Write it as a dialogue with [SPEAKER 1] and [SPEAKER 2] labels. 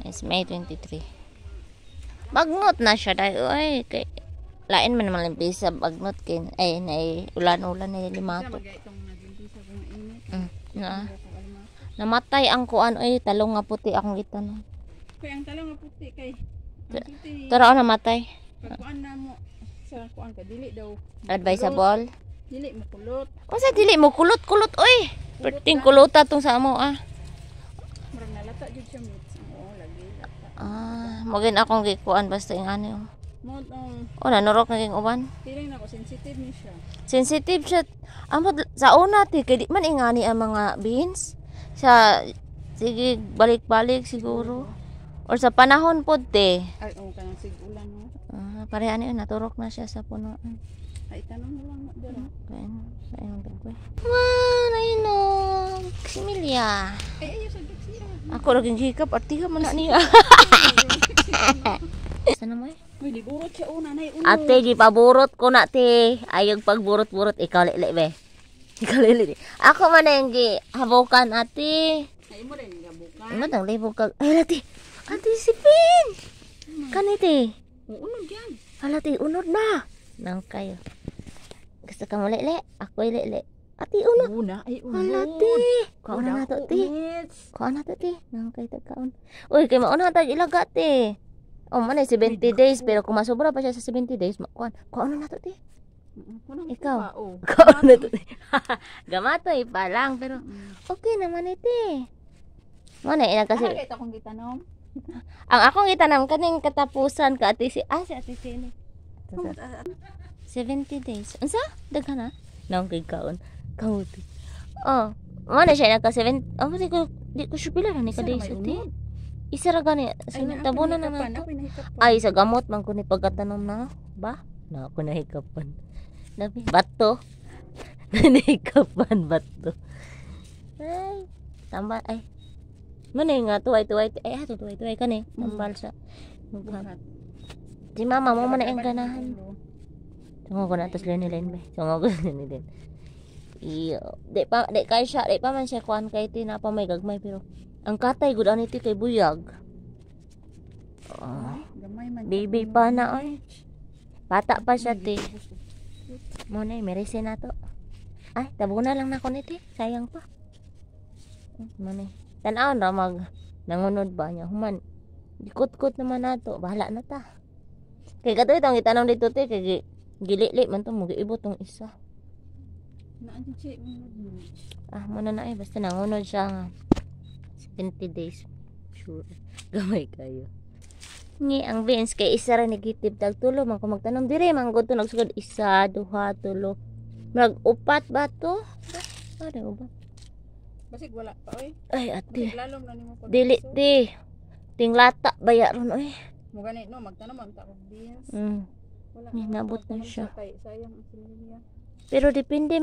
[SPEAKER 1] It's May 23. Bagnot na siya dahil oy kay lain man malimpisa bagnot kay ay nay ulan-ulan na limato. Na namatay ang kuan oy talong nga puti akong gitan.
[SPEAKER 2] Kay ang talong nga puti kay
[SPEAKER 1] Tara namatay.
[SPEAKER 2] kuan na mo sa kuan ka dili daw
[SPEAKER 1] Advisable.
[SPEAKER 2] dili mo kulot.
[SPEAKER 1] Unsa dili mo kulot-kulot oy. Perting kuluta tong sa amo
[SPEAKER 2] Murag nalata jud siya mix. Oo, lagi lata.
[SPEAKER 1] Magin akong gikuan basta ingani
[SPEAKER 2] Mo
[SPEAKER 1] nanurok na king uban.
[SPEAKER 2] feeling na ko sensitive ni siya.
[SPEAKER 1] Sensitive siya. Amod sa una ti kay di man ingani ang mga beans. Sa sige balik-balik siguro. Or sa panahon pod te.
[SPEAKER 2] Ay kanang sigulan mo.
[SPEAKER 1] Pareha ni naturok na siya sa punuan.
[SPEAKER 2] Ay tanong mo lang dira.
[SPEAKER 1] Ayun dagway. Wow, nainog. Similya.
[SPEAKER 2] Ay ayo sa siya.
[SPEAKER 1] Ako laging hikap artiga man na niya. Sana mo eh?
[SPEAKER 2] Uy, di burot siya una nay uno.
[SPEAKER 1] Ate, di paburot ko na te. Ayog pagburot-burot. Ikaw lili be. Ikaw lili. Ako man yung habukan ate.
[SPEAKER 2] Ay mo rin gabukan.
[SPEAKER 1] Ano tang libog ka? Ay lati. Ate si Pin. Kanite.
[SPEAKER 2] Unod yan.
[SPEAKER 1] Halati, unod na. Nang kayo. Gusto ka mo lili? Ako lili. Ate, unod.
[SPEAKER 2] Una ay unod.
[SPEAKER 1] Halati. Kuha na nato te. Kuha na nato te. Nang kayo tagkaon. Uy, kay mauna tag ilaga te. Man 70 days pero kung masobra pa siya sa 70 days, kuha na nato te. Ikaw. Kuha na nato te. Gamatoy pa lang pero okay naman ite. Mana ina kasi
[SPEAKER 2] Ay akong gitanom.
[SPEAKER 1] ang akong gitanam kaning katapusan ka ate si ate si ini. 70 days. Unsa? Daghan na? Nang kay kaon. Kauti. Mana siya naka 7. Di ko siya pila ni ka days ate. Isa ra gani tabunan na nato. Ay sa gamot man ko ni pagkatanom na ba? Na ako nahikapan. Labi bato. Nahikapan bato. Ay, tambal ay. Mane nga tuway-tuway ay tuway-tuway kani tambal sa mughat. Di mama mo man ang ganahan. Tungo ko na tas linilen ba. Tungo ko linilen. Iyo, di pa man siya kuan kay tina pa may gagmay pero ang katay gud ani ti kay buyag.
[SPEAKER 2] Gamay man.
[SPEAKER 1] Baby pa na oy. Bata pa siya ti. Mo na merese na to. Ay, tabuna lang na ko niti. Sayang pa. Mo na. Tan-aw ra nangunod ba niya human. Dikot-kot naman nato. Bahala na ta. Kay katoy tong itanong dito ti kay gilili man to mo giibot tong isa.
[SPEAKER 2] Naan si unod.
[SPEAKER 1] Mo na basta nangunod siya nga. 20 days. Sure. Gamay kayo. Ngi ang beans kay isa ra negative tag tulo man ko magtanom dire man gud to nagsugod isa, duha, tulo. Mag upat ba to? Ada upat.
[SPEAKER 2] Basig wala pa oy.
[SPEAKER 1] Ay ate.
[SPEAKER 2] Lalom na nimo pag.
[SPEAKER 1] Dili ti. Tinglata bayaron oy.
[SPEAKER 2] Mo gani no magtanom man ta og beans.
[SPEAKER 1] Wala.
[SPEAKER 2] Wala.
[SPEAKER 1] Nabot na siya.
[SPEAKER 2] Sayang ang sinilya.
[SPEAKER 1] Pero depende